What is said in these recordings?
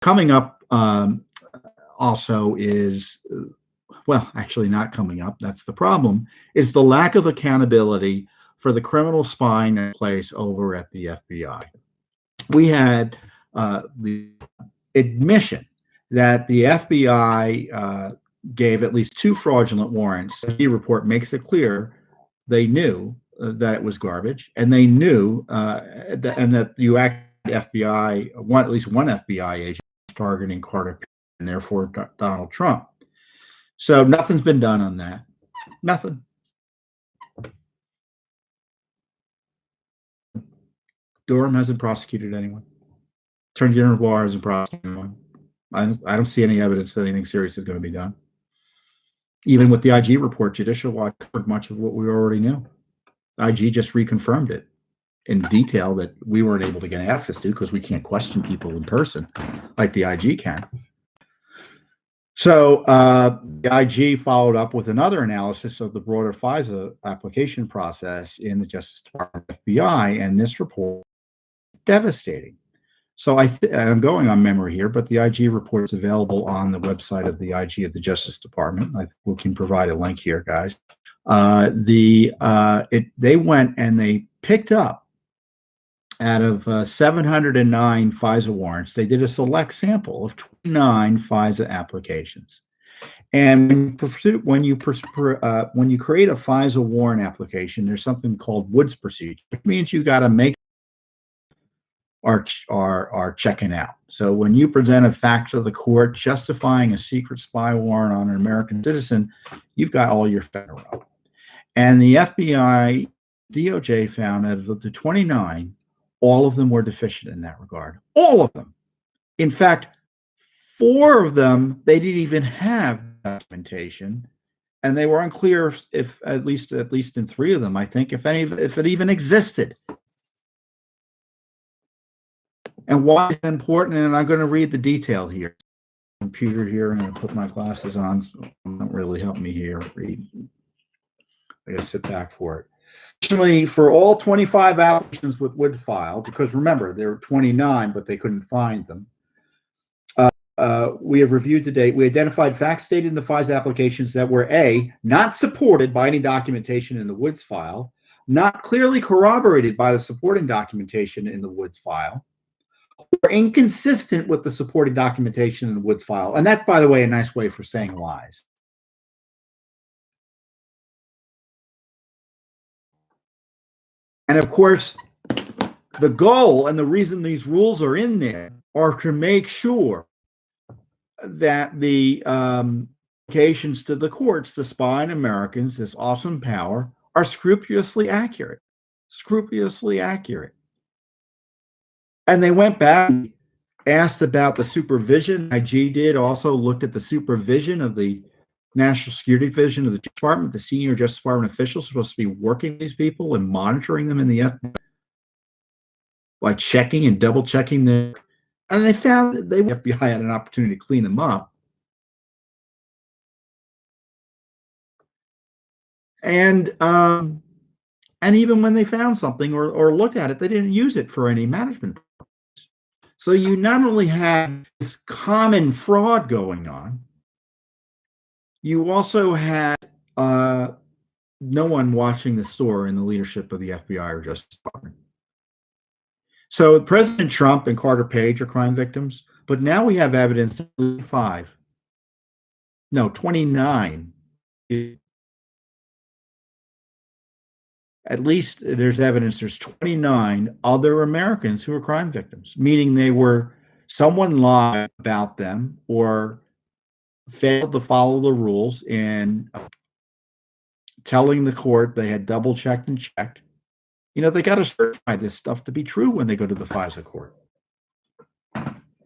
Coming up also is, well, actually not coming up, that's the problem, is the lack of accountability for the criminal spying in place over at the FBI. We had the admission that the FBI gave at least 2 fraudulent warrants. The report makes it clear they knew that it was garbage, and they knew that you act FBI, at least one FBI agent targeting Carter and therefore Donald Trump. So nothing's been done on that. Nothing. Durham hasn't prosecuted anyone. Attorney General Barr hasn't prosecuted anyone. I don't see any evidence that anything serious is going to be done. Even with the IG report, Judicial Watch covered much of what we already knew. IG just reconfirmed it in detail that we weren't able to get access to because we can't question people in person like the IG can. So the IG followed up with another analysis of the broader FISA application process in the Justice Department, FBI, and this report is devastating. So I'm going on memory here, but the IG report is available on the website of the IG of the Justice Department. We can provide a link here, guys. They went and they picked up out of 709 FISA warrants. They did a select sample of 29 FISA applications. And when you create a FISA warrant application, there's something called Woods procedure, which means you got to make are checking out. So when you present a fact to the court justifying a secret spy warrant on an American citizen, you've got all your facts in a row. And the FBI, DOJ found that of the 29, all of them were deficient in that regard. All of them. In fact, 4 of them, they didn't even have documentation, and they were unclear if at least in 3 of them, I think, if it even existed. And why is it important? And I'm going to read the detail here. Computer here, I'm going to put my glasses on, so it don't really help me here read. I got to sit back for it. Additionally, for all 25 applications with Wood file, because remember, there were 29, but they couldn't find them. We have reviewed to date. We identified facts stated in the FISA applications that were A, not supported by any documentation in the Woods file, not clearly corroborated by the supporting documentation in the Woods file, or inconsistent with the supporting documentation in the Woods file. And that's, by the way, a nice way for saying lies. And of course, the goal and the reason these rules are in there are to make sure that the applications to the courts to spy on Americans, this awesome power, are scrupulously accurate. Scrupulously accurate. And they went back and asked about the supervision. IG did also looked at the supervision of the National Security Division of the Justice Department. The senior Justice Department officials are supposed to be working with these people and monitoring them in the FBI, like checking and double checking them. And they found that the FBI had an opportunity to clean them up. And even when they found something or looked at it, they didn't use it for any management purpose. So you not only have this common fraud going on, you also had no one watching the store in the leadership of the FBI or Justice Department. So President Trump and Carter Page are crime victims, but now we have evidence 29. At least there's evidence there's 29 other Americans who are crime victims, meaning someone lied about them or failed to follow the rules in telling the court they had double checked and checked. You know, they got to certify this stuff to be true when they go to the FISA court.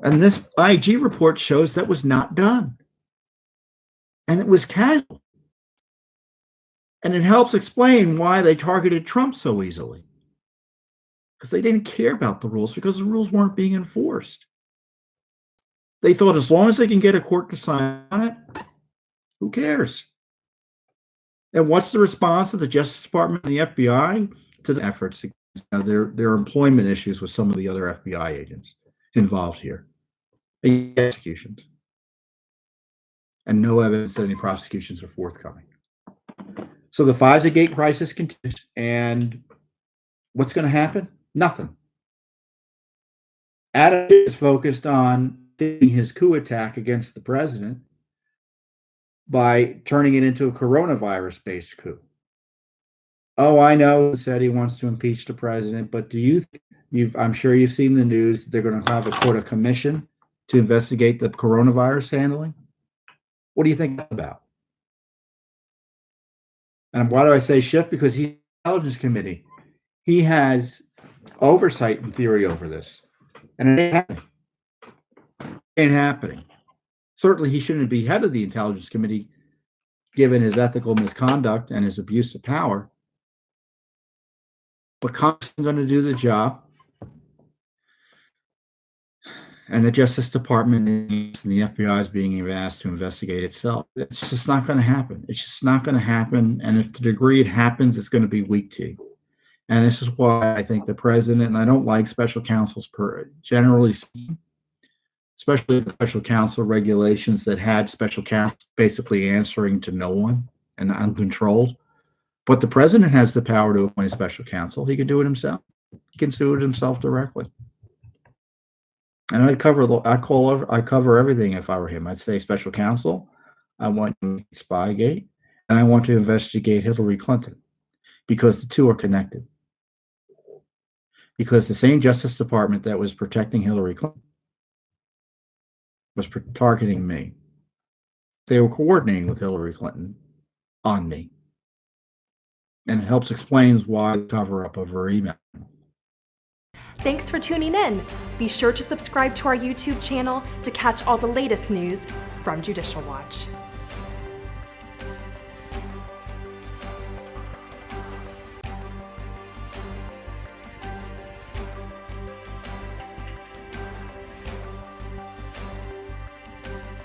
And this IG report shows that was not done. And it was casual. And it helps explain why they targeted Trump so easily. Because they didn't care about the rules, because the rules weren't being enforced. They thought as long as they can get a court to sign on it, who cares? And what's the response of the Justice Department and the FBI to the efforts against their employment issues with some of the other FBI agents involved here? prosecutions, and no evidence that any prosecutions are forthcoming. So the FISA gate crisis continues, and what's going to happen? Nothing. Adam is focused on doing his coup attack against the president by turning it into a coronavirus-based coup. Oh, I know, he said he wants to impeach the president, but I'm sure you've seen the news, they're going to put a commission to investigate the coronavirus handling. What do you think that's about? And why do I say shift? Because he's intelligence committee. He has oversight in theory over this. And it ain't happening. It ain't happening. Certainly he shouldn't be head of the intelligence committee given his ethical misconduct and his abuse of power. But Congress is going to do the job. And the Justice Department and the FBI is being asked to investigate itself. It's just not going to happen. It's just not going to happen. And if the degree it happens, it's going to be weak tea. And this is why I think the president, and I don't like special counsels generally speaking, especially the special counsel regulations that had special counsel basically answering to no one and uncontrolled. But the president has the power to appoint a special counsel. He can do it himself. He can sue it himself directly. And I cover everything if I were him. I'd say special counsel, I want Spygate, and I want to investigate Hillary Clinton because the two are connected. Because the same Justice Department that was protecting Hillary Clinton was targeting me. They were coordinating with Hillary Clinton on me. And it helps explains why the cover-up of her email. Thanks for tuning in. Be sure to subscribe to our YouTube channel to catch all the latest news from Judicial Watch.